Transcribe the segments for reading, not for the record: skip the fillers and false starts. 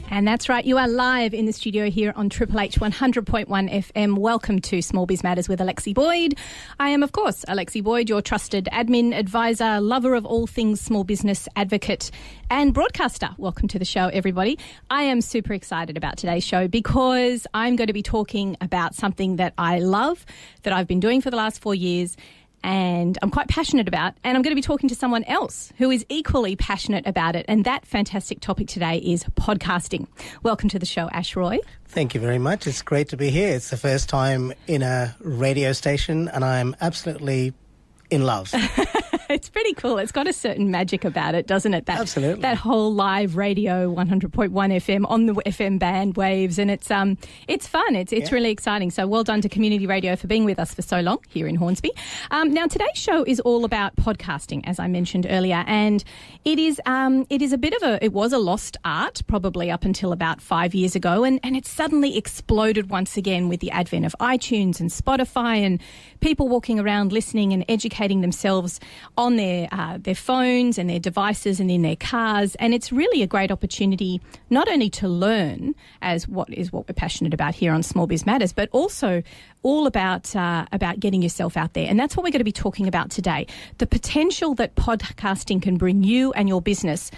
And that's right, you are live in the studio here on Triple H 100.1 FM. Welcome to Small Biz Matters with Alexi Boyd. I am, of course, Alexi Boyd, your trusted admin, advisor, lover of all things small business, advocate and broadcaster. Welcome to the show, everybody. I am super excited about today's show because I'm going to be talking about something that I love, that I've been doing for the last 4 years, and I'm quite passionate about, and I'm going to be talking to someone else who is equally passionate about it, and that fantastic topic today is podcasting. Welcome to the show, Ash Roy. Thank you very much. It's great to be here. It's the first time in a radio station, and I'm absolutely in love. It's pretty cool. It's got a certain magic about it, doesn't it? Absolutely. That whole live radio 100.1 FM on the FM band waves, and it's fun. It's really exciting. So well done to Community Radio for being with us for so long here in Hornsby. Now today's show is all about podcasting, as I mentioned earlier, and it is a bit of it was a lost art probably up until about 5 years ago, and it's suddenly exploded once again with the advent of iTunes and Spotify and people walking around listening and educating themselves on their phones and their devices and in their cars. And it's really a great opportunity not only to learn, as what we're passionate about here on Small Biz Matters, but also all about getting yourself out there. And that's what we're going to be talking about today, the potential that podcasting can bring you and your business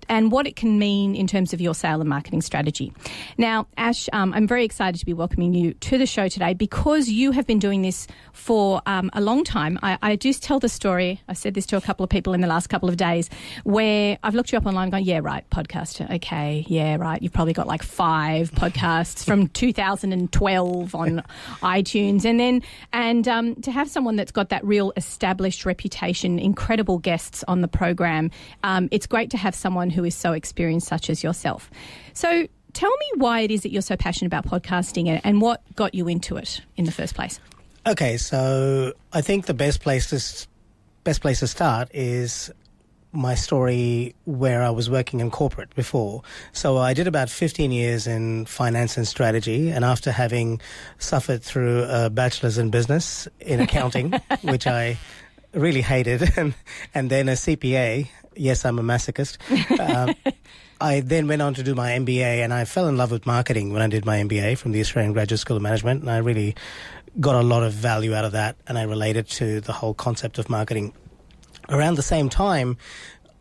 and what it can mean in terms of your sale and marketing strategy. Now, Ash, I'm very excited to be welcoming you to the show today because you have been doing this for a long time. I just tell the story, I said this to a couple of people in the last couple of days, where I've looked you up online going, yeah, right, podcaster, okay, yeah, right, you've probably got like 5 podcasts from 2012 on iTunes. And to have someone that's got that real established reputation, incredible guests on the program, it's great to have someone who is so experienced such as yourself. So tell me why it is that you're so passionate about podcasting and what got you into it in the first place. Okay, so I think the best place to start is my story where I was working in corporate before. So I did about 15 years in finance and strategy, and after having suffered through a bachelor's in business in accounting, which I really hated, and then a CPA. Yes, I'm a masochist. I then went on to do my MBA, and I fell in love with marketing when I did my MBA from the Australian Graduate School of Management, and I really got a lot of value out of that, and I related to the whole concept of marketing. Around the same time,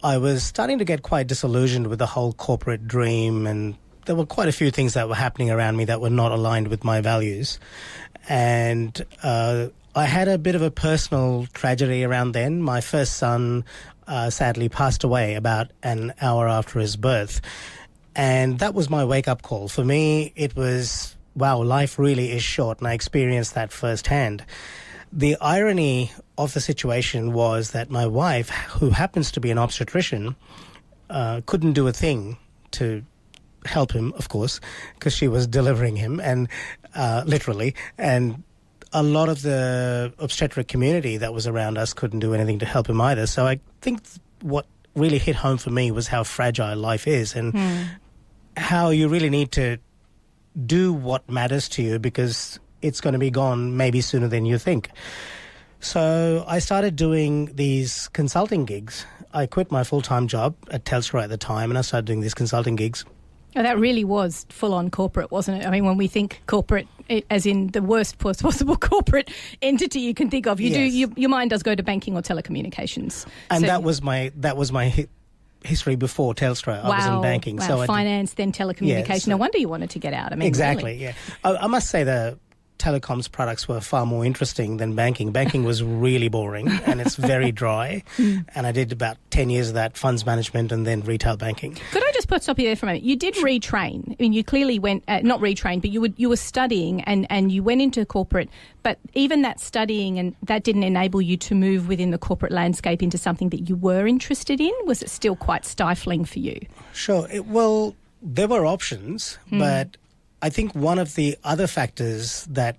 I was starting to get quite disillusioned with the whole corporate dream, and there were quite a few things that were happening around me that were not aligned with my values. And I had a bit of a personal tragedy around then. My first son sadly passed away about an hour after his birth. And that was my wake-up call. For me, it was, wow, life really is short, and I experienced that firsthand. The irony of the situation was that my wife, who happens to be an obstetrician, couldn't do a thing to help him, of course, because she was delivering him, and literally, and a lot of the obstetric community that was around us couldn't do anything to help him either. So I think what really hit home for me was how fragile life is and how you really need to do what matters to you because it's going to be gone maybe sooner than you think. So I started doing these consulting gigs. I quit my full-time job at Telstra at the time, and I started doing these consulting gigs. Oh, that really was full-on corporate, wasn't it? I mean, when we think corporate, as in the worst possible corporate entity you can think of, your mind does go to banking or telecommunications. And so, that was my history before Telstra. Wow, I was in banking. Wow. So finance, then telecommunication. Yes. No wonder you wanted to get out. I mean, exactly, really. yeah. I must say the telecoms products were far more interesting than banking. Banking was really boring and it's very dry. And I did about 10 years of that, funds management and then retail banking. Could I just stop you there for a moment? You did retrain. I mean, you clearly went, not retrain, but you were studying and you went into corporate. But even that studying, and that didn't enable you to move within the corporate landscape into something that you were interested in? Was it still quite stifling for you? Sure. Well, there were options, but I think one of the other factors that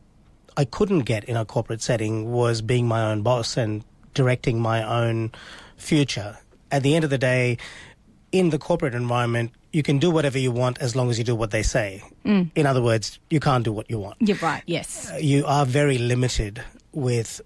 I couldn't get in a corporate setting was being my own boss and directing my own future. At the end of the day, in the corporate environment, you can do whatever you want as long as you do what they say. In other words, you can't do what you want. You're right, yes. You are very limited with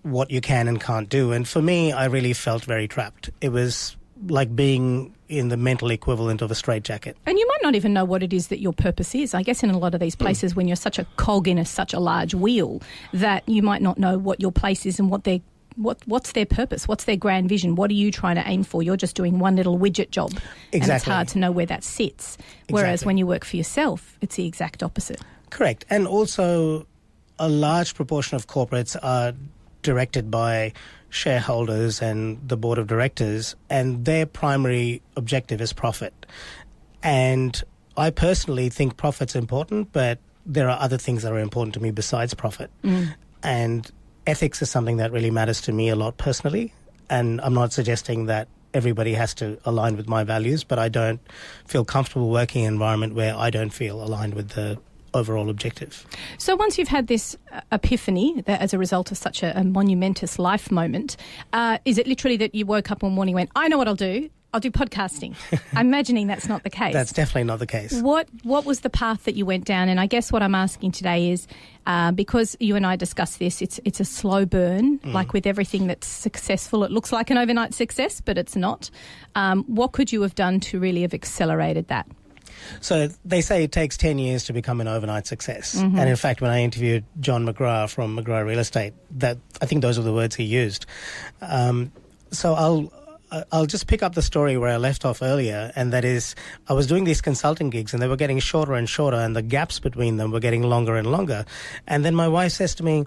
what you can and can't do. And for me, I really felt very trapped. It was like being in the mental equivalent of a straitjacket. And you might not even know what it is that your purpose is. I guess in a lot of these places when you're such a cog in such a large wheel that you might not know what your place is and what's their purpose, what's their grand vision, what are you trying to aim for? You're just doing one little widget job. Exactly. And it's hard to know where that sits. Whereas Exactly. when you work for yourself, it's the exact opposite. Correct. And also a large proportion of corporates are directed by shareholders and the board of directors, and their primary objective is profit. And I personally think profit's important, but there are other things that are important to me besides profit. And ethics is something that really matters to me a lot personally, and I'm not suggesting that everybody has to align with my values, but I don't feel comfortable working in an environment where I don't feel aligned with the overall objective. So once you've had this epiphany that as a result of such a monumentous life moment, is it literally that you woke up one morning and went, I know what I'll do podcasting? I'm imagining that's not the case. That's definitely not the case. What was the path that you went down? And I guess what I'm asking today is, because you and I discussed this, it's a slow burn, like with everything that's successful. It looks like an overnight success, but it's not. What could you have done to really have accelerated that? So they say it takes 10 years to become an overnight success. And in fact, when I interviewed John McGrath from McGrath Real Estate, that I think those were the words he used. So I'll just pick up the story where I left off earlier, and that is I was doing these consulting gigs and they were getting shorter and shorter, and the gaps between them were getting longer and longer. And then my wife says to me,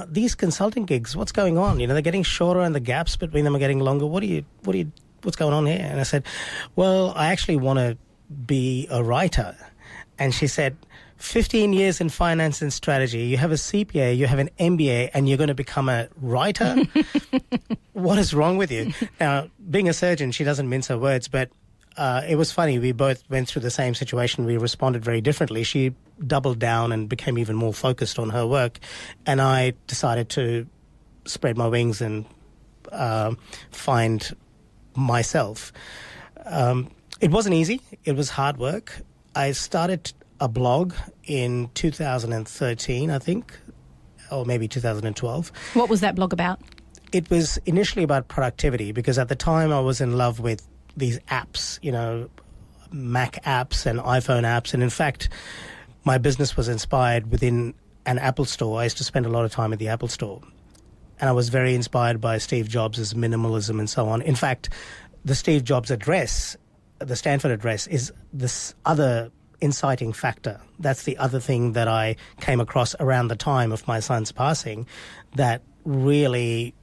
these consulting gigs, what's going on? You know, they're getting shorter and the gaps between them are getting longer. What's going on here? And I said, well, I actually want to be a writer. And she said, 15 years in finance and strategy, you have a CPA, you have an MBA, and you're going to become a writer? What is wrong with you? Now, being a surgeon, she doesn't mince her words, but it was funny. We both went through the same situation. We responded very differently. She doubled down and became even more focused on her work, and I decided to spread my wings and find myself. It wasn't easy. It was hard work. I started a blog in 2013, I think, or maybe 2012. What was that blog about? It was initially about productivity, because at the time I was in love with these apps, you know, Mac apps and iPhone apps. And in fact, my business was inspired within an Apple store. I used to spend a lot of time at the Apple store. And I was very inspired by Steve Jobs' minimalism and so on. In fact, the Steve Jobs address, the Stanford address, is this other inciting factor. That's the other thing that I came across around the time of my son's passing that really,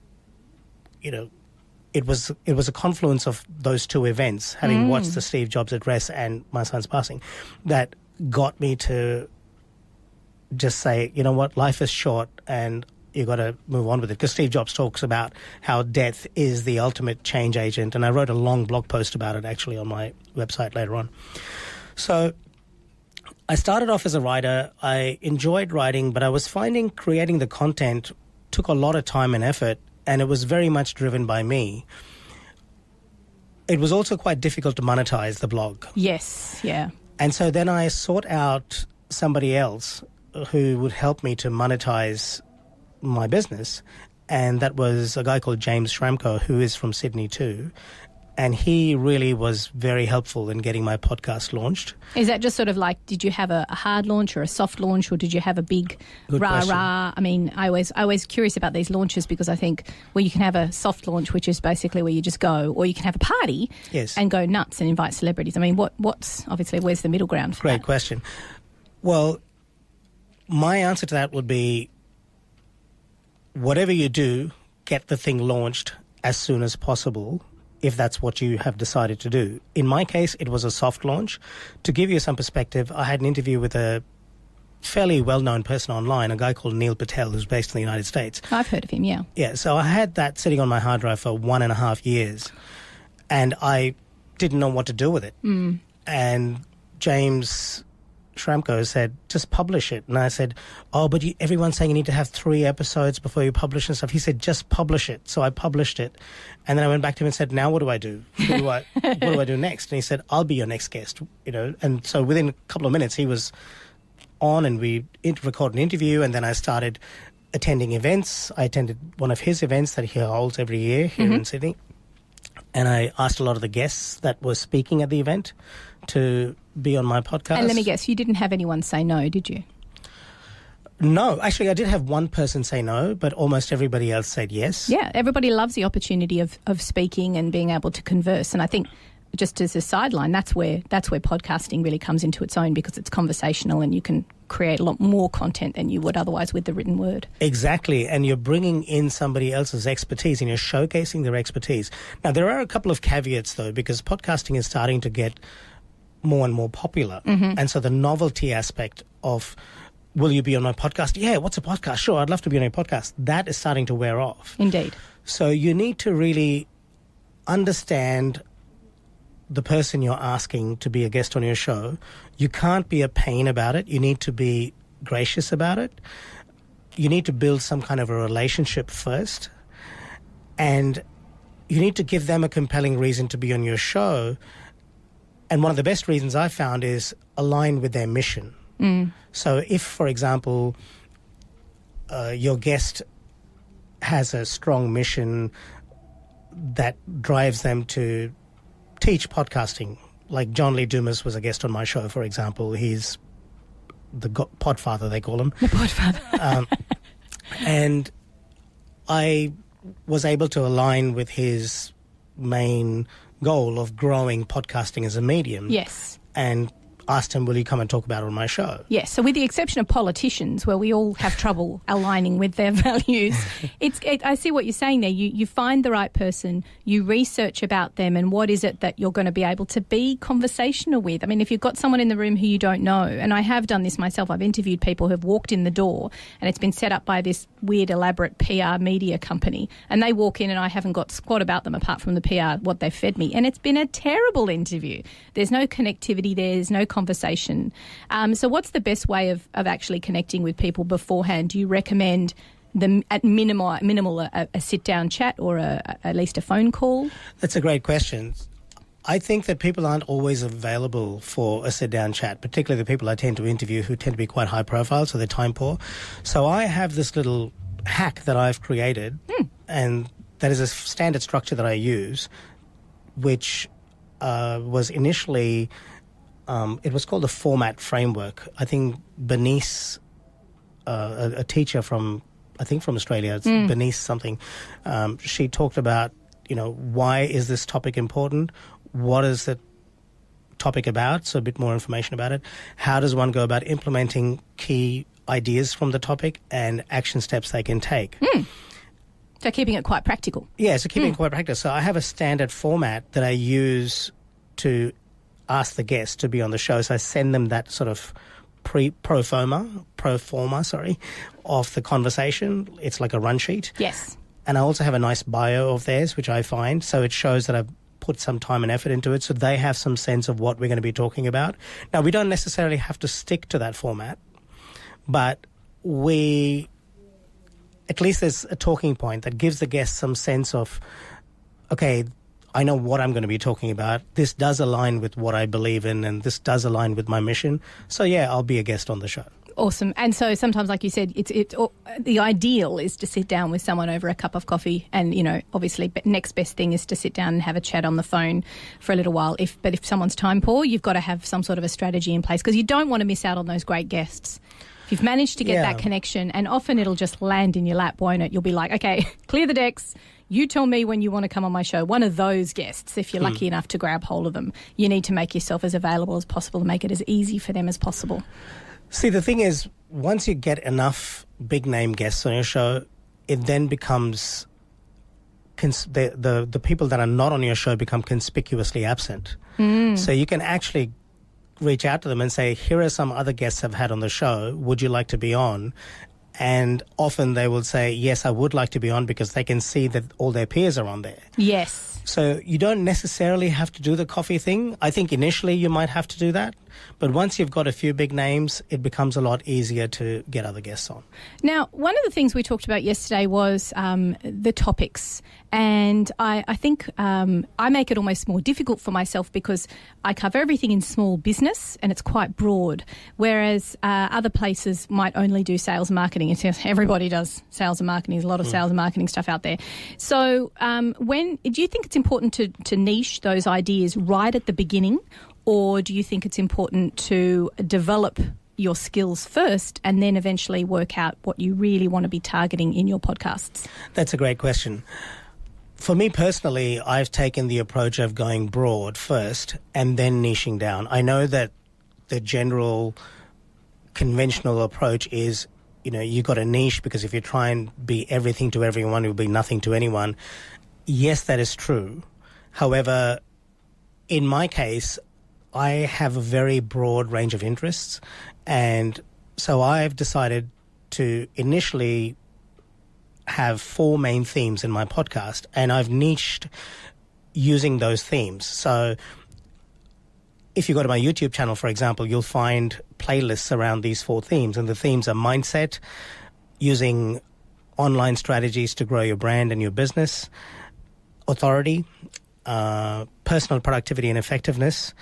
you know, it was a confluence of those two events, having watched the Steve Jobs address and my son's passing, that got me to just say, you know what, life is short and you got to move on with it. Because Steve Jobs talks about how death is the ultimate change agent, and I wrote a long blog post about it actually on my website later on. So I started off as a writer. I enjoyed writing, but I was finding creating the content took a lot of time and effort, and it was very much driven by me. It was also quite difficult to monetize the blog. Yes, yeah. And so then I sought out somebody else who would help me to monetize my business, and that was a guy called James Schramko, who is from Sydney too. And he really was very helpful in getting my podcast launched. Is that just sort of like, did you have a hard launch or a soft launch, or did you have a big rah-rah? I mean, I always curious about these launches, because I think, well, you can have a soft launch, which is basically where you just go, or you can have a party and go nuts and invite celebrities. I mean, what's obviously, where's the middle ground for that? Great question. Well, my answer to that would be, whatever you do, get the thing launched as soon as possible, if that's what you have decided to do. In my case, it was a soft launch. To give you some perspective, I had an interview with a fairly well-known person online, a guy called Neil Patel, who's based in the United States. I've heard of him, yeah. Yeah, so I had that sitting on my hard drive for 1.5 years, and I didn't know what to do with it. And James Schramko said, just publish it. And I said, oh, but everyone's saying you need to have 3 episodes before you publish and stuff. He said, just publish it. So I published it. And then I went back to him and said, now what do I do? What do I do next? And he said, I'll be your next guest. You know. And so within a couple of minutes, he was on, and we recorded an interview, and then I started attending events. I attended one of his events that he holds every year here in Sydney. and I asked a lot of the guests that were speaking at the event to be on my podcast. And let me guess, you didn't have anyone say no, did you? No, actually, I did have one person say no, but almost everybody else said yes. Yeah, everybody loves the opportunity of speaking and being able to converse. And I think, just as a sideline, that's where podcasting really comes into its own, because it's conversational and you can create a lot more content than you would otherwise with the written word. Exactly, and you're bringing in somebody else's expertise and you're showcasing their expertise. Now, there are a couple of caveats, though, because podcasting is starting to get more and more popular. And so the novelty aspect of, will you be on my podcast? Yeah, what's a podcast? Sure, I'd love to be on your podcast. That is starting to wear off. Indeed. So you need to really understand the person you're asking to be a guest on your show. You can't be a pain about it. You need to be gracious about it. You need to build some kind of a relationship first. And you need to give them a compelling reason to be on your show. And one of the best reasons I found is align with their mission. So if, for example, your guest has a strong mission that drives them to teach podcasting, like John Lee Dumas was a guest on my show, for example. He's the podfather, they call him. The podfather. And I was able to align with his main goal of growing podcasting as a medium. Yes. And asked him, will you come and talk about it on my show? Yes, so with the exception of politicians, where we all have trouble aligning with their values, I see what you're saying there. You find the right person, you research about them, and what is it that you're going to be able to be conversational with. I mean, if you've got someone in the room who you don't know, and I have done this myself, I've interviewed people who have walked in the door and it's been set up by this weird, elaborate PR media company, and they walk in and I haven't got squat about them apart from the PR, what they've fed me, and it's been a terrible interview. There's no connectivity there, there's no conversation. So what's the best way of actually connecting with people beforehand? Do you recommend at minimal a sit-down chat or at least a phone call? That's a great question. I think that people aren't always available for a sit-down chat, particularly the people I tend to interview who tend to be quite high profile, so they're time poor. So I have this little hack that I've created, and that is a standard structure that I use, which was initially... it was called the format framework. I think Bernice, a teacher from Australia, it's Bernice something, she talked about, why is this topic important? What is the topic about? So a bit more information about it. How does one go about implementing key ideas from the topic and action steps they can take? So keeping it quite practical. Yeah, so keeping it quite practical. So I have a standard format that I use to ask the guest to be on the show. So I send them that sort of pro forma, of the conversation. It's like a run sheet. Yes. And I also have a nice bio of theirs, which I find. So it shows that I've put some time and effort into it, so they have some sense of what we're going to be talking about. Now, we don't necessarily have to stick to that format, but at least there's a talking point that gives the guest some sense of, okay, I know what I'm going to be talking about. This does align with what I believe in, and this does align with my mission. So, yeah, I'll be a guest on the show. Awesome. And so sometimes, like you said, the ideal is to sit down with someone over a cup of coffee, and, obviously next best thing is to sit down and have a chat on the phone for a little while. But if someone's time poor, you've got to have some sort of a strategy in place, because you don't want to miss out on those great guests. If you've managed to get that connection, and often it'll just land in your lap, won't it? You'll be like, okay, clear the decks. You tell me when you want to come on my show. One of those guests, if you're lucky enough to grab hold of them, you need to make yourself as available as possible to make it as easy for them as possible. See, the thing is, once you get enough big-name guests on your show, it then becomes... the people that are not on your show become conspicuously absent. So you can actually reach out to them and say, here are some other guests I've had on the show. Would you like to be on? And often they will say, yes, I would like to be on, because they can see that all their peers are on there. Yes. So you don't necessarily have to do the coffee thing. I think initially you might have to do that. But once you've got a few big names, it becomes a lot easier to get other guests on. Now, one of the things we talked about yesterday was the topics. And I think I make it almost more difficult for myself because I cover everything in small business and it's quite broad, whereas other places might only do sales and marketing. Everybody does sales and marketing. There's a lot of sales and marketing stuff out there. So do you think it's important to niche those ideas right at the beginning, or do you think it's important to develop your skills first and then eventually work out what you really want to be targeting in your podcasts? That's a great question. For me personally, I've taken the approach of going broad first and then niching down. I know that the general conventional approach is, you got a niche, because if you try and be everything to everyone, you'll be nothing to anyone. Yes, that is true. However, in my case, I have a very broad range of interests, and so I've decided to initially have 4 main themes in my podcast, and I've niched using those themes. So if you go to my YouTube channel, for example, you'll find playlists around these 4 themes, and the themes are mindset, using online strategies to grow your brand and your business, authority, personal productivity and effectiveness,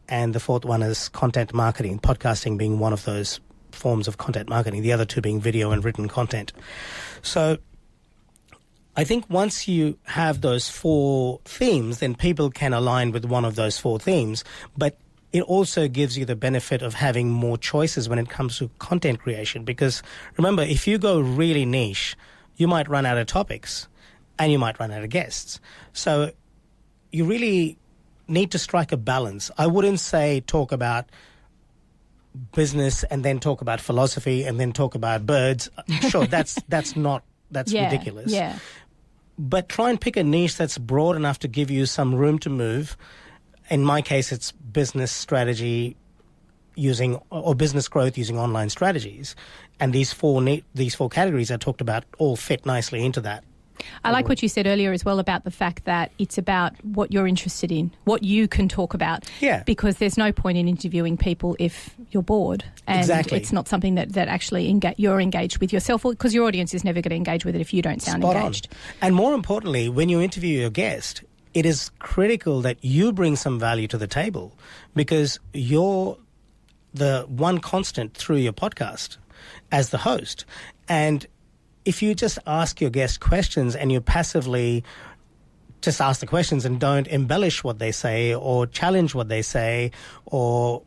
and the 4th one is content marketing, podcasting being one of those forms of content marketing, the other 2 being video and written content. So I think once you have those 4 themes, then people can align with one of those 4 themes, but it also gives you the benefit of having more choices when it comes to content creation, because remember, if you go really niche, you might run out of topics and you might run out of guests. So you really need to strike a balance. I wouldn't say talk about business and then talk about philosophy and then talk about birds. Sure, that's ridiculous. Yeah. But try and pick a niche that's broad enough to give you some room to move. In my case, it's business strategy or business growth using online strategies. And these four categories I talked about all fit nicely into that. I like what you said earlier as well about the fact that it's about what you're interested in, what you can talk about. Yeah. Because there's no point in interviewing people if you're bored. And exactly. It's not something that actually you're engaged with yourself, because your audience is never going to engage with it if you don't sound engaged. And more importantly, when you interview your guest, it is critical that you bring some value to the table, because you're the one constant through your podcast as the host. And if you just ask your guest questions and you passively just ask the questions and don't embellish what they say or challenge what they say, or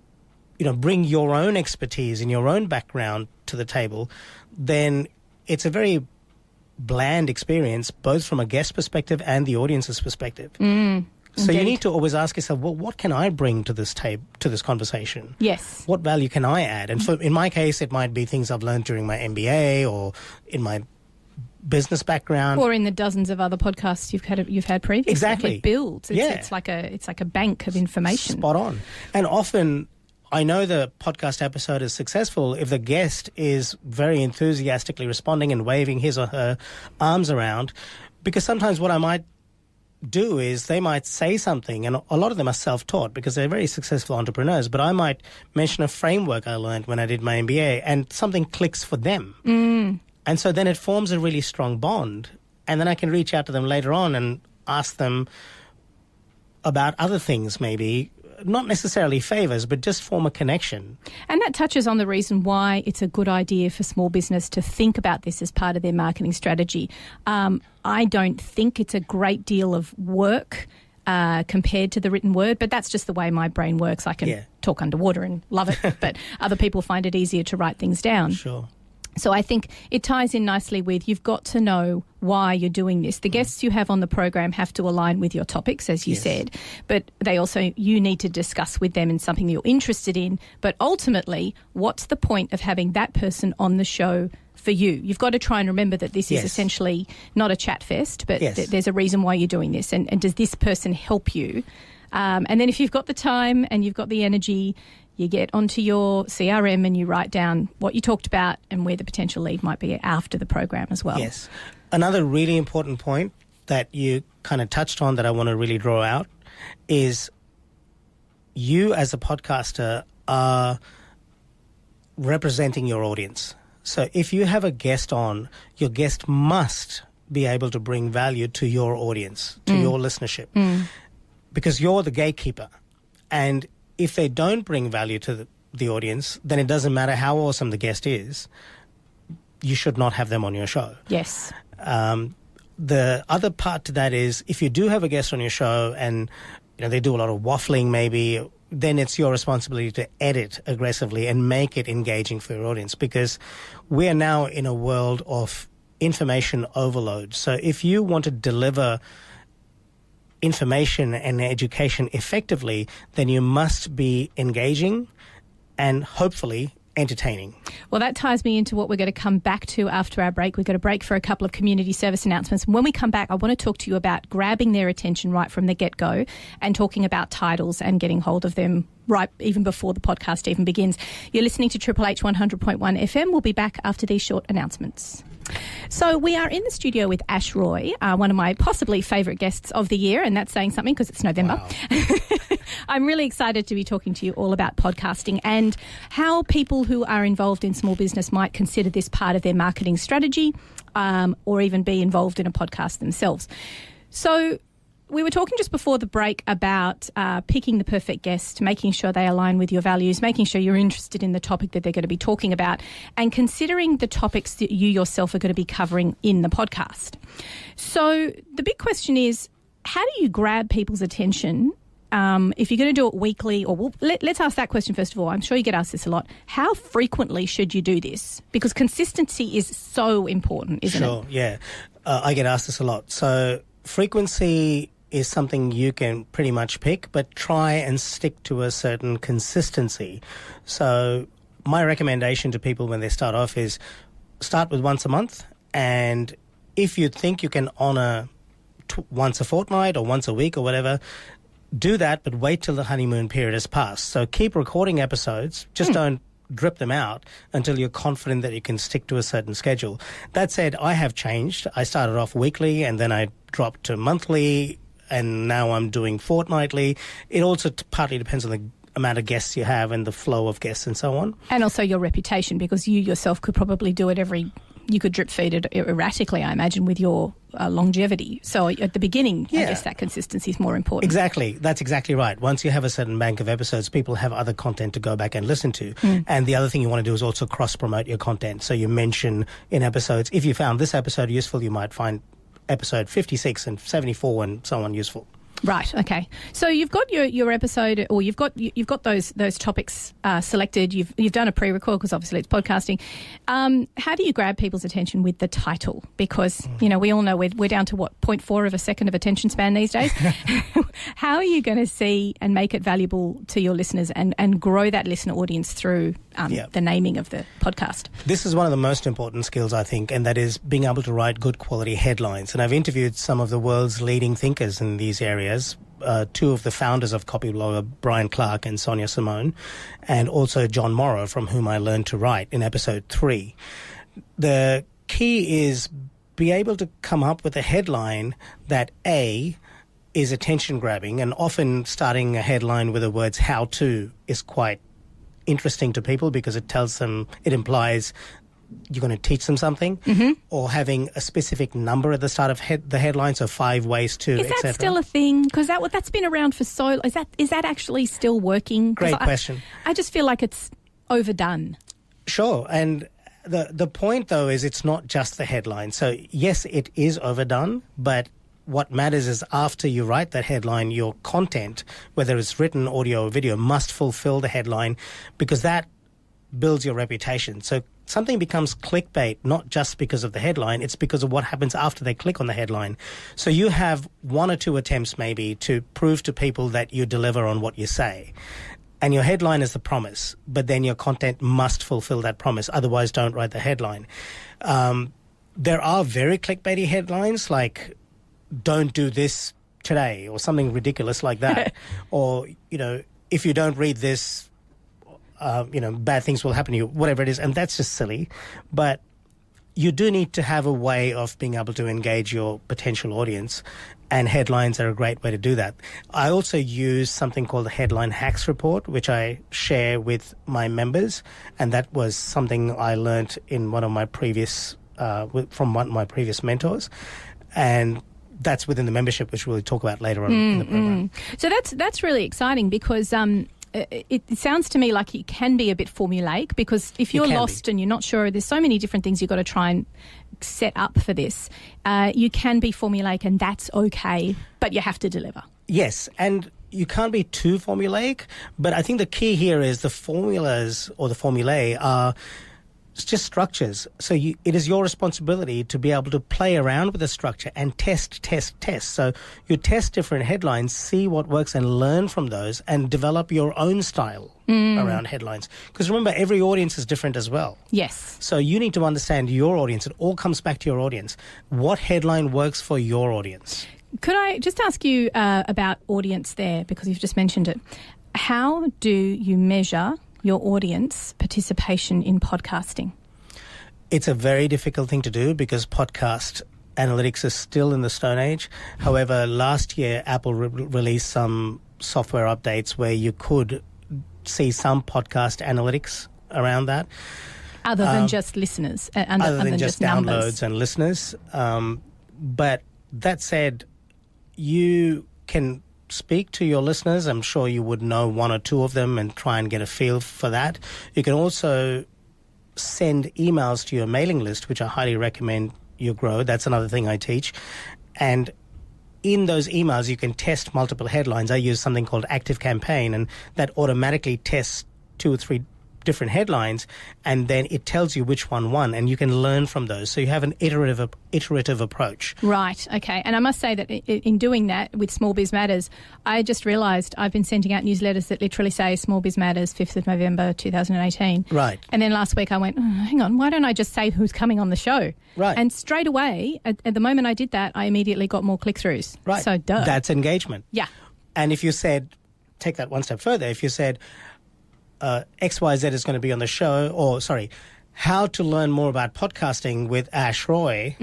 bring your own expertise and your own background to the table, then it's a very bland experience, both from a guest perspective and the audience's perspective. So you need to always ask yourself, well, what can I bring to this conversation? Yes. What value can I add? And in my case, it might be things I've learned during my MBA or in my business background, or in the dozens of other podcasts you've had previously. Exactly. It builds. It's like a bank of information. Spot on. And often, I know the podcast episode is successful if the guest is very enthusiastically responding and waving his or her arms around, because sometimes what I might do is they might say something, and a lot of them are self-taught because they're very successful entrepreneurs, but I might mention a framework I learned when I did my MBA and something clicks for them. And so then it forms a really strong bond, and then I can reach out to them later on and ask them about other things, maybe not necessarily favors, but just form a connection. And that touches on the reason why it's a good idea for small business to think about this as part of their marketing strategy. I don't think it's a great deal of work compared to the written word, but that's just the way my brain works. I can talk underwater and love it, but other people find it easier to write things down. Sure. So I think it ties in nicely with, you've got to know why you're doing this. The guests you have on the program have to align with your topics, as you said, but you need to discuss with them in something you're interested in. But ultimately, what's the point of having that person on the show for you? You've got to try and remember that this is essentially not a chat fest, but there's a reason why you're doing this. And does this person help you? And then if you've got the time and you've got the energy, you get onto your CRM and you write down what you talked about and where the potential lead might be after the program as well. Yes. Another really important point that you kind of touched on that I want to really draw out is, you as a podcaster are representing your audience. So if you have a guest on, your guest must be able to bring value to your audience, to your listenership, because you're the gatekeeper. And if they don't bring value to the audience, then it doesn't matter how awesome the guest is, you should not have them on your show. Yes. The other part to that is, if you do have a guest on your show and they do a lot of waffling maybe, then it's your responsibility to edit aggressively and make it engaging for your audience, because we are now in a world of information overload. So if you want to deliver information and education effectively, then you must be engaging and hopefully entertaining. Well, that ties me into what we're going to come back to after our break. We're going to break for a couple of community service announcements. And when we come back, I want to talk to you about grabbing their attention right from the get-go and talking about titles and getting hold of them right even before the podcast even begins. You're listening to Triple H 100.1 FM. We'll be back after these short announcements. So we are in the studio with Ash Roy, one of my possibly favourite guests of the year, and that's saying something because it's November. Wow. I'm really excited to be talking to you all about podcasting and how people who are involved in small business might consider this part of their marketing strategy, or even be involved in a podcast themselves. So we were talking just before the break about picking the perfect guest, making sure they align with your values, making sure you're interested in the topic that they're going to be talking about, and considering the topics that you yourself are going to be covering in the podcast. So the big question is, how do you grab people's attention if you're going to do it weekly? Or let's ask that question first of all. I'm sure you get asked this a lot. How frequently should you do this? Because consistency is so important, isn't it? Sure, yeah. I get asked this a lot. So frequency is something you can pretty much pick, but try and stick to a certain consistency. So my recommendation to people when they start off is start with once a month, and if you think you can honour once a fortnight or once a week or whatever, do that, but wait till the honeymoon period has passed. So keep recording episodes, just don't drip them out until you're confident that you can stick to a certain schedule. That said, I have changed. I started off weekly and then I dropped to monthly, and now I'm doing fortnightly. It also partly depends on the amount of guests you have and the flow of guests and so on. And also your reputation, because you yourself could probably do it you could drip feed it erratically, I imagine, with your longevity. So at the beginning, I guess that consistency is more important. Exactly. That's exactly right. Once you have a certain bank of episodes, people have other content to go back and listen to. And the other thing you want to do is also cross-promote your content. So you mention in episodes, if you found this episode useful, you might find episode 56 and 74 and so on useful. Right. Okay. So you've got your episode, or you've got those topics selected. You've done a pre-record because obviously it's podcasting. How do you grab people's attention with the title? Because we all know we're down to 0.4 of a second of attention span these days. How are you going to see and make it valuable to your listeners and grow that listener audience through the naming of the podcast? This is one of the most important skills, I think, and that is being able to write good quality headlines. And I've interviewed some of the world's leading thinkers in these areas. Two of the founders of Copyblogger, Brian Clark and Sonia Simone, and also John Morrow, from whom I learned to write in episode 3. The key is be able to come up with a headline that A, is attention grabbing, and often starting a headline with the words "how to" is quite interesting to people because it implies you're going to teach them something, or having a specific number at the start of the headline, so 5 ways to, etc. Is that still a thing? Because that's been around for so long. Is that actually still working? Great question. I just feel like it's overdone. Sure, and the point, though, is it's not just the headline. So, yes, it is overdone, but what matters is after you write that headline, your content, whether it's written, audio, or video, must fulfill the headline, because that builds your reputation. So something becomes clickbait not just because of the headline, it's because of what happens after they click on the headline. So you have 1 or 2 attempts maybe to prove to people that you deliver on what you say. And your headline is the promise, but then your content must fulfill that promise. Otherwise, don't write the headline. There are very clickbaity headlines like, "Don't do this today," or something ridiculous like that. Or, if you don't read this, bad things will happen to you, whatever it is. And that's just silly. But you do need to have a way of being able to engage your potential audience, and headlines are a great way to do that. I also use something called the Headline Hacks Report, which I share with my members, and that was something I learned in one of my previous from one of my previous mentors, and that's within the membership, which we'll talk about later on in the program. So that's really exciting because it sounds to me like it can be a bit formulaic, because if you're lost and you're not sure, there's so many different things you've got to try and set up for this. You can be formulaic, and that's okay, but you have to deliver. Yes, and you can't be too formulaic, but I think the key here is the formulas or the formulae are just structures. So it is your responsibility to be able to play around with the structure and test. So you test different headlines, see what works and learn from those, and develop your own style around headlines. Because remember, every audience is different as well. Yes. So you need to understand your audience. It all comes back to your audience. What headline works for your audience? Could I just ask you about audience there, because you've just mentioned it. How do you measure your audience participation in podcasting? It's a very difficult thing to do because podcast analytics is still in the Stone Age. However, last year Apple released some software updates where you could see some podcast analytics around that. Other than just listeners? Other than just downloads numbers and listeners. But that said, you can speak to your listeners. I'm sure you would know one or two of them and try and get a feel for that. You can also send emails to your mailing list, which I highly recommend you grow. That's another thing I teach. And in those emails, you can test multiple headlines. I use something called Active Campaign, and that automatically tests 2 or 3 different headlines, and then it tells you which one won, and you can learn from those. So you have an iterative approach. Right, okay. And I must say that in doing that with Small Biz Matters, I just realised I've been sending out newsletters that literally say Small Biz Matters, 5th of November 2018. Right. And then last week I went, hang on, why don't I just say who's coming on the show? Right. And straight away, at the moment I did that, I immediately got more click-throughs. Right. So duh. That's engagement. Yeah. And if you said, take that one step further, if you said, XYZ is going to be on the show, or how to learn more about podcasting with Ash Roy.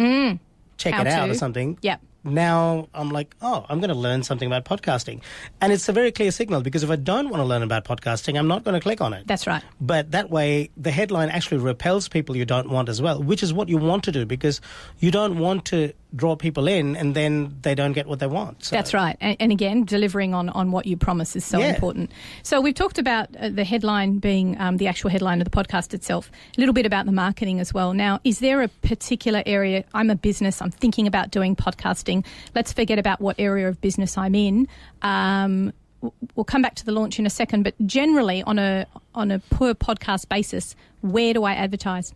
Check it out or something. Yep. Now I'm like, I'm going to learn something about podcasting. And it's a very clear signal, because if I don't want to learn about podcasting, I'm not going to click on it. That's right. But that way, the headline actually repels people you don't want as well, which is what you want to do, because you don't want to draw people in and then they don't get what they want. So. That's right. And again, delivering on what you promise is so important. So we've talked about the headline being the actual headline of the podcast itself, a little bit about the marketing as well. Now, is there a particular area? I'm a business, I'm thinking about doing podcasting. Let's forget about what area of business I'm in. We'll come back to the launch in a second, but generally on a per podcast basis, where do I advertise?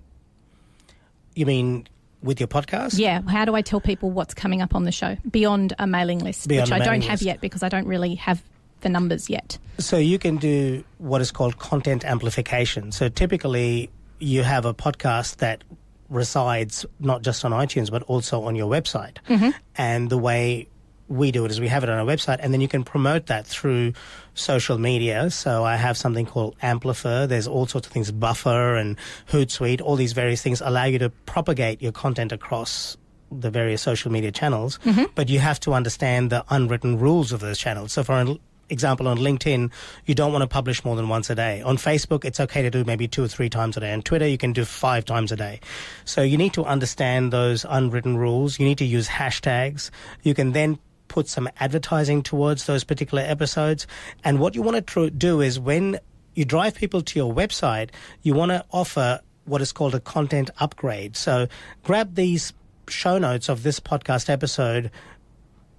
You mean with your podcast? Yeah. How do I tell people what's coming up on the show beyond a mailing list, which I don't have yet because I don't really have the numbers yet? So you can do what is called content amplification. So typically you have a podcast that resides not just on iTunes but also on your website. And the way we do it is we have it on our website, and then you can promote that through social media. So I have something called Amplifier. There's all sorts of things, Buffer and Hootsuite. All these various things allow you to propagate your content across the various social media channels, but you have to understand the unwritten rules of those channels. So for example, on LinkedIn, you don't want to publish more than once a day. On Facebook, it's okay to do maybe 2 or 3 times a day. On Twitter, you can do 5 times a day. So you need to understand those unwritten rules. You need to use hashtags. You can then put some advertising towards those particular episodes. And what you want to do is when you drive people to your website, you want to offer what is called a content upgrade. So grab these show notes of this podcast episode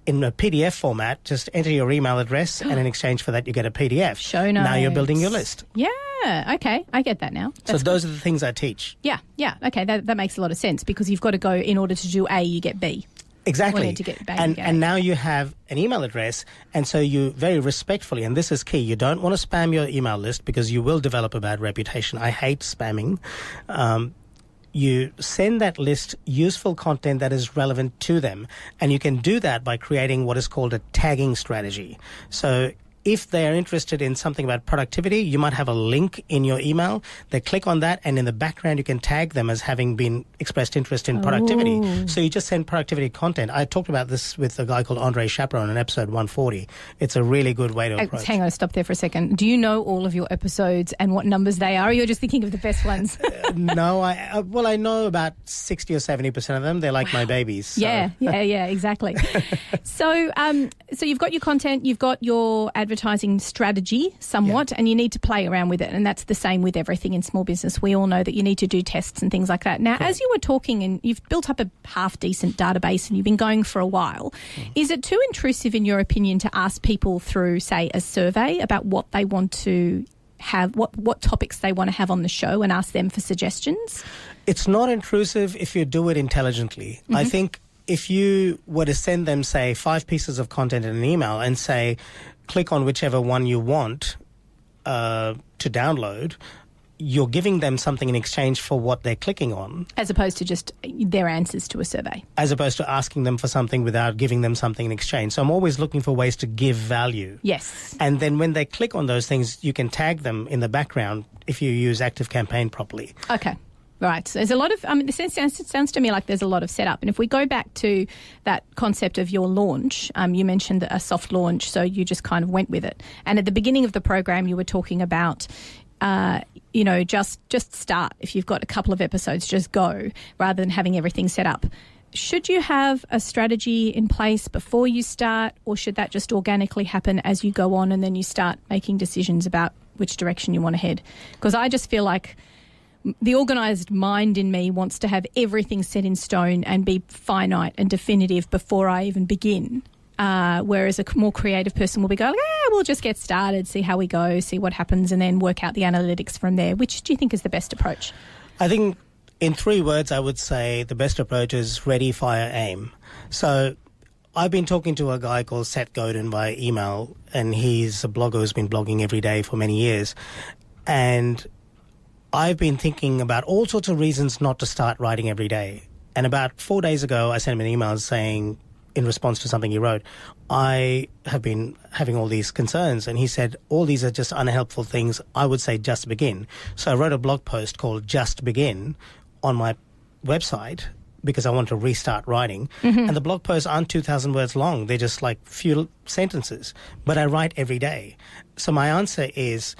in a PDF format, just enter your email address, and in exchange for that, you get a PDF. Show notes. Now you're building your list. Yeah, okay. I get that now. So those are the things I teach. Yeah. Okay, that makes a lot of sense, because you've got to go, in order to do A, you get B. Exactly. To get and now you have an email address, and so you very respectfully, and this is key, you don't want to spam your email list because you will develop a bad reputation. I hate spamming. You send that list useful content that is relevant to them, and you can do that by creating what is called a tagging strategy. So If they're interested in something about productivity, you might have a link in your email. They click on that, and in the background, you can tag them as having been expressed interest in productivity. Oh. So you just send productivity content. I talked about this with a guy called Andre Chaperon in episode 140. It's a really good way to approach. Hang on, stop there for a second. Do you know all of your episodes and what numbers they are, or you're just thinking of the best ones? No, I know about 60 or 70% of them. They're like my babies. So. Yeah, exactly. So you've got your content, you've got your advertising strategy somewhat, and you need to play around with it. And that's the same with everything in small business. We all know that you need to do tests and things like that. Now, as you were talking, and you've built up a half-decent database and you've been going for a while, is it too intrusive, in your opinion, to ask people through, say, a survey about what they want to have, what topics they want to have on the show, and ask them for suggestions? It's not intrusive if you do it intelligently. I think if you were to send them, say, 5 pieces of content in an email and say, click on whichever one you want to download, you're giving them something in exchange for what they're clicking on. As opposed to just their answers to a survey. As opposed to asking them for something without giving them something in exchange. So I'm always looking for ways to give value. Yes. And then when they click on those things, you can tag them in the background if you use ActiveCampaign properly. Okay. Right. So there's a lot of, it sounds to me like there's a lot of setup. And if we go back to that concept of your launch, you mentioned a soft launch, so you just kind of went with it. And at the beginning of the program, you were talking about, just start. If you've got a couple of episodes, just go, rather than having everything set up. Should you have a strategy in place before you start, or should that just organically happen as you go on and then you start making decisions about which direction you want to head? Because I just feel like the organised mind in me wants to have everything set in stone and be finite and definitive before I even begin. Whereas a more creative person will be going, we'll just get started, see how we go, see what happens, and then work out the analytics from there. Which do you think is the best approach? I think in 3 words, I would say the best approach is ready, fire, aim. So I've been talking to a guy called Seth Godin by email, and he's a blogger who's been blogging every day for many years. And I've been thinking about all sorts of reasons not to start writing every day. And about 4 days ago, I sent him an email saying, in response to something he wrote, I have been having all these concerns. And he said, all these are just unhelpful things. I would say just begin. So I wrote a blog post called Just Begin on my website because I want to restart writing. And the blog posts aren't 2,000 words long. They're just like few sentences. But I write every day. So my answer is,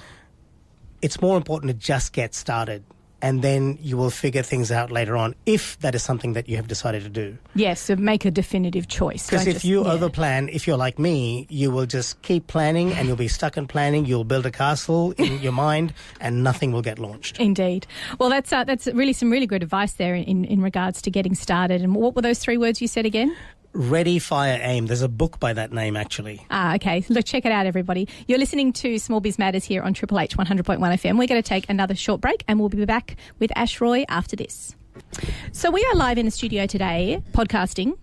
it's more important to just get started, and then you will figure things out later on if that is something that you have decided to do. Yes, so make a definitive choice. Because if you overplan, if you're like me, you will just keep planning and you'll be stuck in planning. You'll build a castle in your mind and nothing will get launched. Indeed. Well, that's really some really good advice there in regards to getting started. And what were those 3 words you said again? Ready, fire, aim. There's a book by that name, actually. Okay. Look, check it out, everybody. You're listening to Small Biz Matters here on Triple H 100.1 FM. We're going to take another short break and we'll be back with Ash Roy after this. So we are live in the studio today, podcasting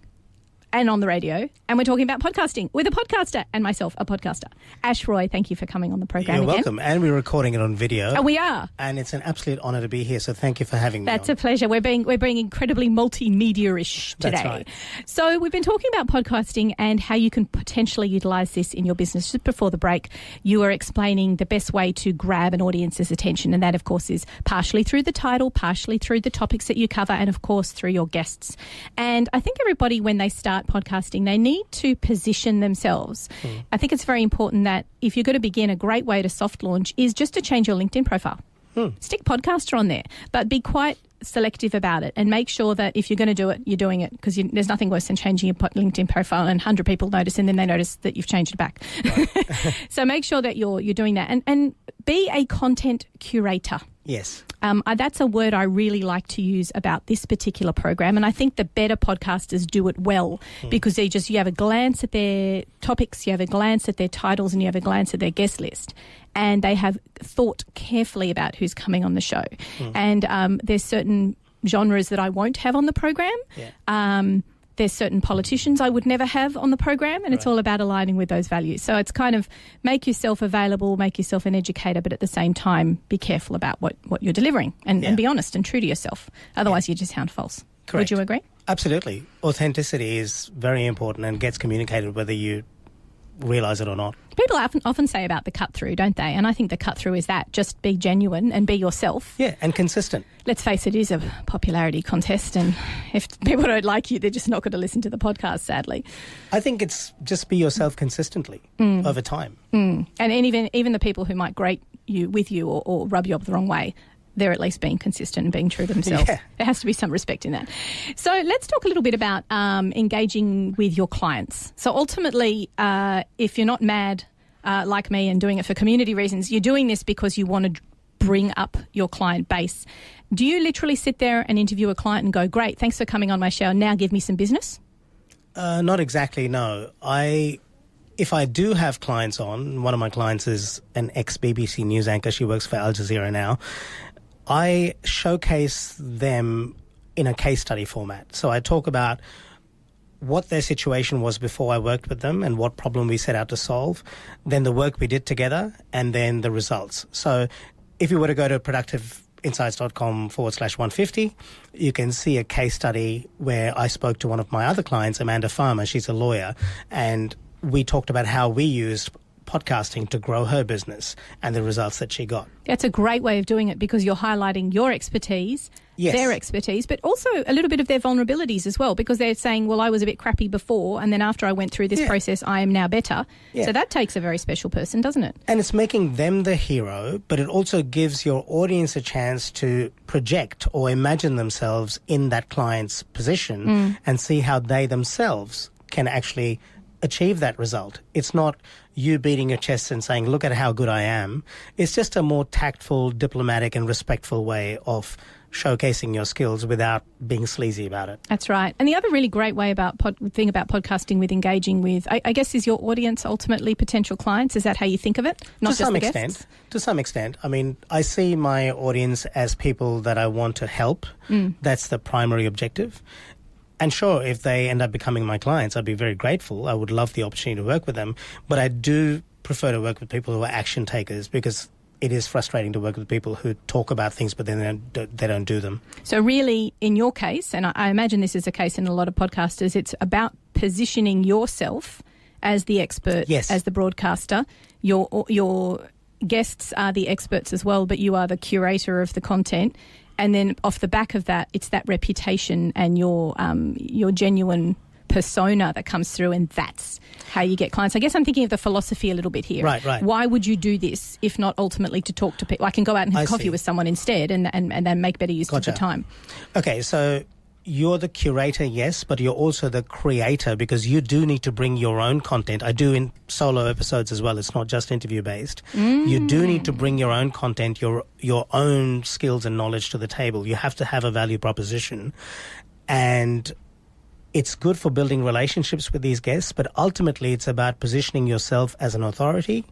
and on the radio, and we're talking about podcasting with a podcaster and myself, a podcaster. Ash Roy, thank you for coming on the program You're welcome. And we're recording it on video. Oh, we are. And it's an absolute honour to be here, so thank you for having me. That's a pleasure. We're being incredibly multimedia-ish today. That's right. So we've been talking about podcasting and how you can potentially utilise this in your business. Just before the break, you were explaining the best way to grab an audience's attention, and that, of course, is partially through the title, partially through the topics that you cover, and, of course, through your guests. And I think everybody, when they start podcasting, they need to position themselves. I think it's very important that if you're going to begin, a great way to soft launch is just to change your LinkedIn profile. Stick podcaster on there, but be quite selective about it and make sure that if you're going to do it, you're doing it, because there's nothing worse than changing your LinkedIn profile and 100 people notice and then they notice that you've changed it back. Right. So make sure that you're doing that and be a content curator. Yes. That's a word I really like to use about this particular program, and I think the better podcasters do it well because you have a glance at their topics, you have a glance at their titles, and you have a glance at their guest list, and they have thought carefully about who's coming on the show. And there's certain genres that I won't have on the program. Yeah. There's certain politicians I would never have on the program, and it's all about aligning with those values. So it's kind of make yourself available, make yourself an educator, but at the same time, be careful about what you're delivering and be honest and true to yourself. Otherwise, you just sound false. Correct. Would you agree? Absolutely. Authenticity is very important and gets communicated whether you realise it or not. People often say about the cut-through, don't they? And I think the cut-through is that. Just be genuine and be yourself. Yeah, and consistent. Let's face it is a popularity contest, and if people don't like you, they're just not going to listen to the podcast, sadly. I think it's just be yourself consistently over time. And even the people who might grate you with you or rub you up the wrong way, they're at least being consistent and being true to themselves. Yeah. There has to be some respect in that. So let's talk a little bit about engaging with your clients. So ultimately, if you're not mad like me and doing it for community reasons, you're doing this because you want to bring up your client base. Do you literally sit there and interview a client and go, great, thanks for coming on my show, now give me some business? Not exactly, no. If I do have clients on, one of my clients is an ex-BBC News anchor. She works for Al Jazeera now. I showcase them in a case study format. So I talk about what their situation was before I worked with them and what problem we set out to solve, then the work we did together, and then the results. So if you were to go to productiveinsights.com/150, you can see a case study where I spoke to one of my other clients, Amanda Farmer. She's a lawyer, and we talked about how we used podcasting to grow her business and the results that she got. That's a great way of doing it because you're highlighting your expertise, their expertise, but also a little bit of their vulnerabilities as well, because they're saying, well, I was a bit crappy before and then after I went through this process, I am now better. Yeah. So that takes a very special person, doesn't it? And it's making them the hero, but it also gives your audience a chance to project or imagine themselves in that client's position and see how they themselves can actually achieve that result. It's not you beating your chest and saying, look at how good I am. It's just a more tactful, diplomatic and respectful way of showcasing your skills without being sleazy about it. That's right. And the other really great way about thing about podcasting with engaging with, I guess, is your audience ultimately potential clients. Is that how you think of it? Not to just some the extent. guests? To some extent. I mean, I see my audience as people that I want to help. That's the primary objective. And sure, if they end up becoming my clients, I'd be very grateful. I would love the opportunity to work with them. But I do prefer to work with people who are action takers, because it is frustrating to work with people who talk about things but then they don't do them. So really, in your case, and I imagine this is the case in a lot of podcasters, it's about positioning yourself as the expert, as the broadcaster. Your guests are the experts as well, but you are the curator of the content. And then off the back of that, it's that reputation and your genuine persona that comes through, and that's how you get clients. I guess I'm thinking of the philosophy a little bit here. Right. Why would you do this if not ultimately to talk to people? I can go out and have coffee with someone instead and then make better use of the time. Okay, so you're the curator, yes, but you're also the creator, because you do need to bring your own content. I do in solo episodes as well. It's not just interview-based. You do need to bring your own content, your own skills and knowledge to the table. You have to have a value proposition. And it's good for building relationships with these guests, but ultimately it's about positioning yourself as an authority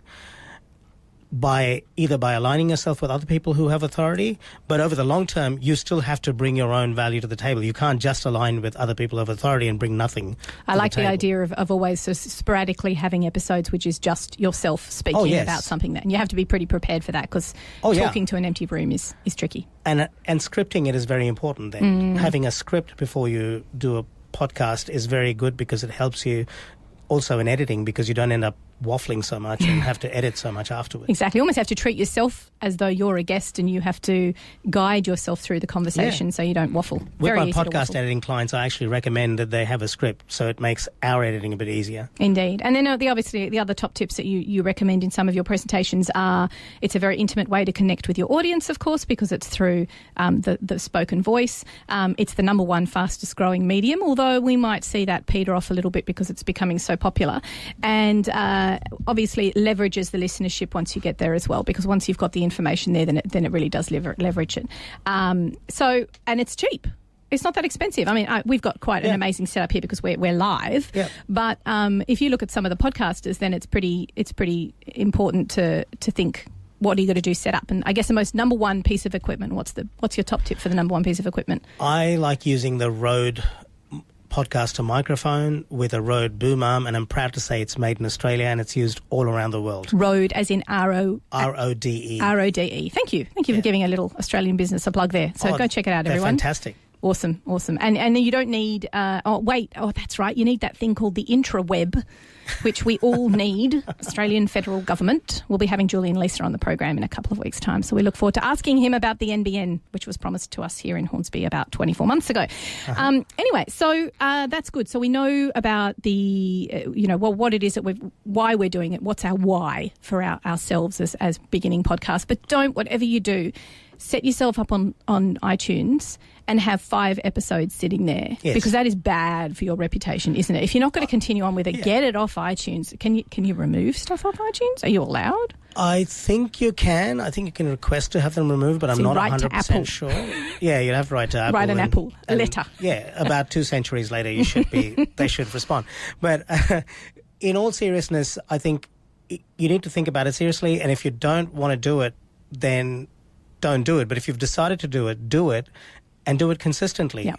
by aligning yourself with other people who have authority, but over the long term, you still have to bring your own value to the table. You can't just align with other people who have authority and bring nothing. I like the idea of always so sporadically having episodes which is just yourself speaking about something. And you have to be pretty prepared for that, because talking to an empty room is tricky. And scripting it is very important then. Having a script before you do a podcast is very good, because it helps you also in editing, because you don't end up waffling so much and have to edit so much afterwards. Exactly. You almost have to treat yourself as though you're a guest, and you have to guide yourself through the conversation so you don't waffle. With my podcast editing clients, I actually recommend that they have a script, so it makes our editing a bit easier. Indeed. And then obviously the other top tips that you recommend in some of your presentations are, it's a very intimate way to connect with your audience, of course, because it's through the spoken voice. It's the number one fastest growing medium, although we might see that peter off a little bit because it's becoming so popular. And obviously leverages the listenership once you get there as well, because once you've got the information there, then it really does leverage it. And it's cheap. It's not that expensive. I mean, we've got quite an amazing setup here because we're live. Yeah. But if you look at some of the podcasters, then it's pretty important to think, what are you going to do set up? And I guess the most number one piece of equipment. What's your top tip for the number one piece of equipment? I like using the Rode podcaster microphone with a Rode boom arm, and I'm proud to say it's made in Australia and it's used all around the world. Rode as in R-O-D-E. R-O-D-E. R-O-D-E. Thank you for giving a little Australian business a plug there. So go check it out, everyone. They're fantastic. Awesome. And you don't need, that's right, you need that thing called the intraweb, which we all need. Australian federal government. We'll be having Julian Leeser on the program in a couple of weeks' time, so we look forward to asking him about the NBN, which was promised to us here in Hornsby about 24 months ago. Anyway, so that's good. So we know about the, what it is why we're doing it, what's our why for ourselves as beginning podcasts. But whatever you do, set yourself up on iTunes and have 5 episodes sitting there, because that is bad for your reputation, isn't it? If you're not going to continue on with it, get it off iTunes. Can you remove stuff off iTunes? Are you allowed? I think you can. I think you can request to have them removed, but I'm not 100% sure. Yeah, you'd have to write to Apple. Write a letter. Yeah, about 2 centuries later, they should respond. But in all seriousness, I think you need to think about it seriously, and if you don't want to do it, then don't do it. But if you've decided to do it, and do it consistently. Yeah.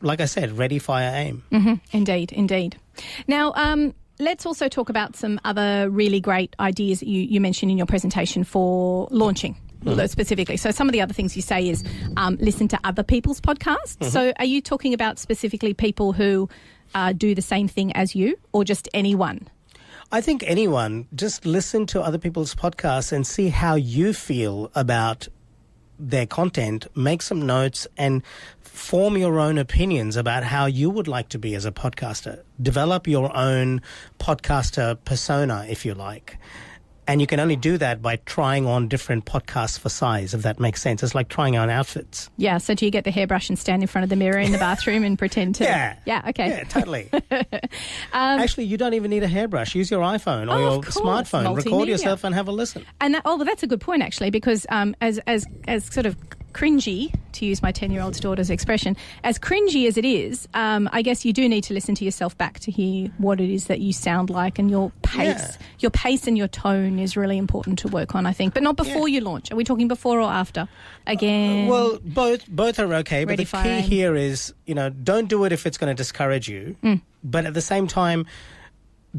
Like I said, ready, fire, aim. Mm-hmm. Indeed. Now, let's also talk about some other really great ideas that you mentioned in your presentation for launching. Specifically. So some of the other things you say is listen to other people's podcasts. Mm-hmm. So are you talking about specifically people who do the same thing as you, or just anyone? I think anyone. Just listen to other people's podcasts and see how you feel about their content, make some notes, and form your own opinions about how you would like to be as a podcaster. Develop your own podcaster persona, if you like. And you can only do that by trying on different podcasts for size, if that makes sense. It's like trying on outfits. Yeah, so do you get the hairbrush and stand in front of the mirror in the bathroom and pretend to... Yeah, okay. Yeah, totally. Actually, you don't even need a hairbrush. Use your iPhone or your smartphone. Multimedia. Record yourself and have a listen. And that's a good point, actually, because as sort of cringy, to use my 10-year-old daughter's expression, as cringy as it is, I guess you do need to listen to yourself back to hear what it is that you sound like, and your pace. Yeah. Your pace and your tone is really important to work on, I think, but not before you launch. Are we talking before or after? Again, well, both are okay, but the key here is, don't do it if it's going to discourage you, but at the same time,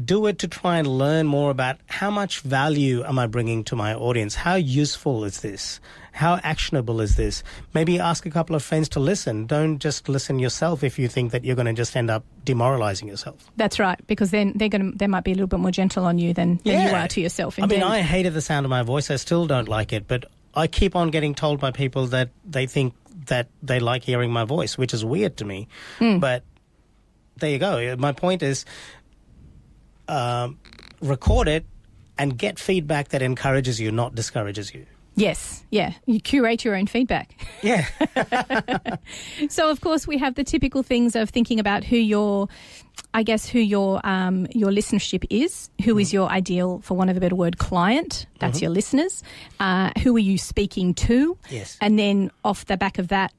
do it to try and learn more about how much value am I bringing to my audience? How useful is this? How actionable is this? Maybe ask a couple of friends to listen. Don't just listen yourself if you think that you're going to just end up demoralizing yourself. That's right, because then they might be a little bit more gentle on you than you are to yourself. Indeed. I mean, I hated the sound of my voice. I still don't like it, but I keep on getting told by people that they think that they like hearing my voice, which is weird to me. But there you go. My point is, record it and get feedback that encourages you, not discourages you. Yes, yeah. You curate your own feedback. Yeah. So, of course, we have the typical things of thinking about who your listenership is, who is your ideal, for want of a better word, client. That's your listeners. Who are you speaking to? Yes. And then off the back of that,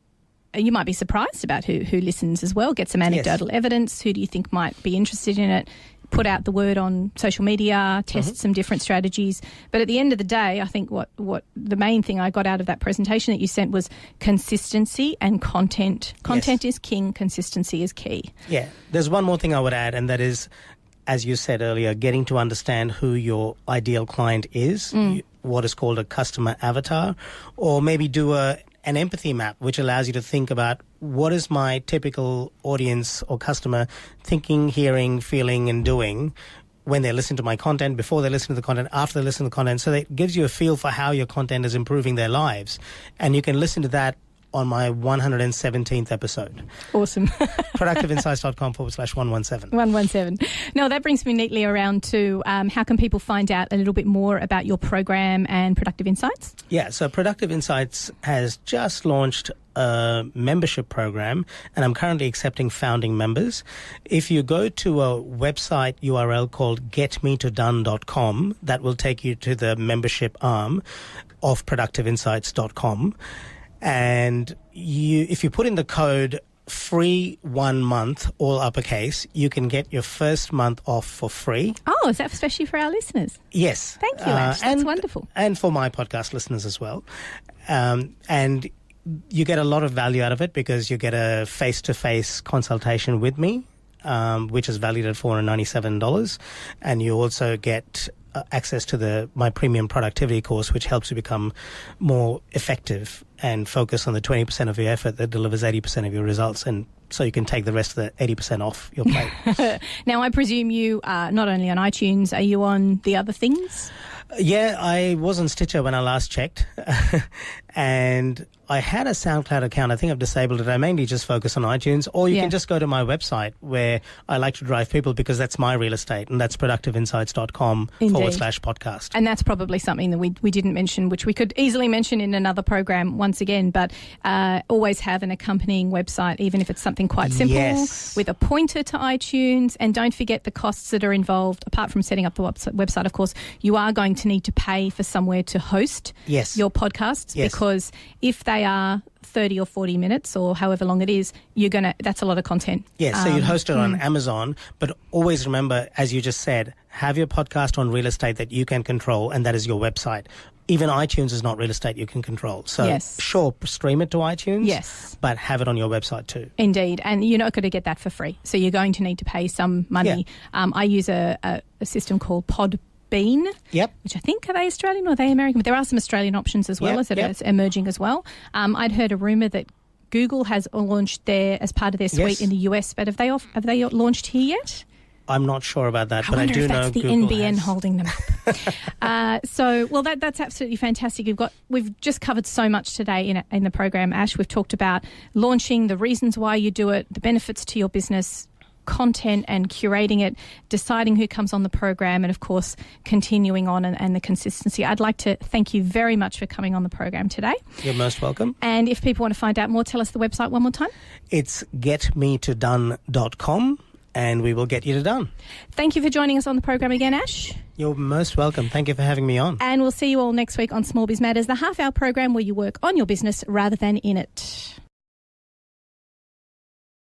you might be surprised about who listens as well. Get some anecdotal evidence. Who do you think might be interested in it? Put out the word on social media, test some different strategies. But at the end of the day, I think what the main thing I got out of that presentation that you sent was consistency and content. Content is king, consistency is key. Yeah. There's one more thing I would add, and that is, as you said earlier, getting to understand who your ideal client is, what is called a customer avatar, or maybe do an empathy map, which allows you to think about what is my typical audience or customer thinking, hearing, feeling, and doing when they listen to my content, before they listen to the content, after they listen to the content. So that gives you a feel for how your content is improving their lives. And you can listen to that on my 117th episode. Awesome. productiveinsights.com/117. 117. Now, that brings me neatly around to how can people find out a little bit more about your program and Productive Insights? Yeah, so Productive Insights has just launched a membership program, and I'm currently accepting founding members. If you go to a website URL called getmetodone.com, that will take you to the membership arm of productiveinsights.com. And if you put in the code free 1 month, all uppercase, you can get your first month off for free. Oh, is that especially for our listeners? Yes. Thank you, Ash. That's wonderful. And for my podcast listeners as well. And you get a lot of value out of it because you get a face-to-face consultation with me, which is valued at $497. And you also get access to my premium productivity course, which helps you become more effective and focus on the 20% of your effort that delivers 80% of your results, and so you can take the rest of the 80% off your plate. Now, I presume you are not only on iTunes, are you on the other things? Yeah, I was on Stitcher when I last checked, and I had a SoundCloud account. I think I've disabled it. I mainly just focus on iTunes, or you can just go to my website where I like to drive people, because that's my real estate, and that's productiveinsights.com/podcast. And that's probably something that we didn't mention, which we could easily mention in another program once again, but always have an accompanying website, even if it's something quite simple, with a pointer to iTunes. And don't forget the costs that are involved. Apart from setting up the website, of course, you are going to need to pay for somewhere to host your podcasts, because if they are 30 or 40 minutes or however long it is, that's a lot of content. Yes, so you'd host it on Amazon, but always remember, as you just said, have your podcast on real estate that you can control, and that is your website. Even iTunes is not real estate you can control. So sure, stream it to iTunes, but have it on your website too. Indeed, and you're not going to get that for free. So you're going to need to pay some money. I use a system called Podbean, which I think, are they Australian or are they American? But there are some Australian options as well, as it's emerging as well. I'd heard a rumour that Google has launched as part of their suite in the US, but have they launched here yet? I'm not sure about that, but I do know that's the Google NBN has. holding them up. That's absolutely fantastic. We've just covered so much today in the program, Ash. We've talked about launching, the reasons why you do it, the benefits to your business, content and curating it, deciding who comes on the program, and of course continuing on and the consistency. I'd like to thank you very much for coming on the program today. You're most welcome. And if people want to find out more, tell us the website one more time. It's getmetodone.com, and we will get you to done. Thank you for joining us on the program again, Ash. You're most welcome. Thank you for having me on. And we'll see you all next week on Small Biz Matters, the half-hour program where you work on your business rather than in it.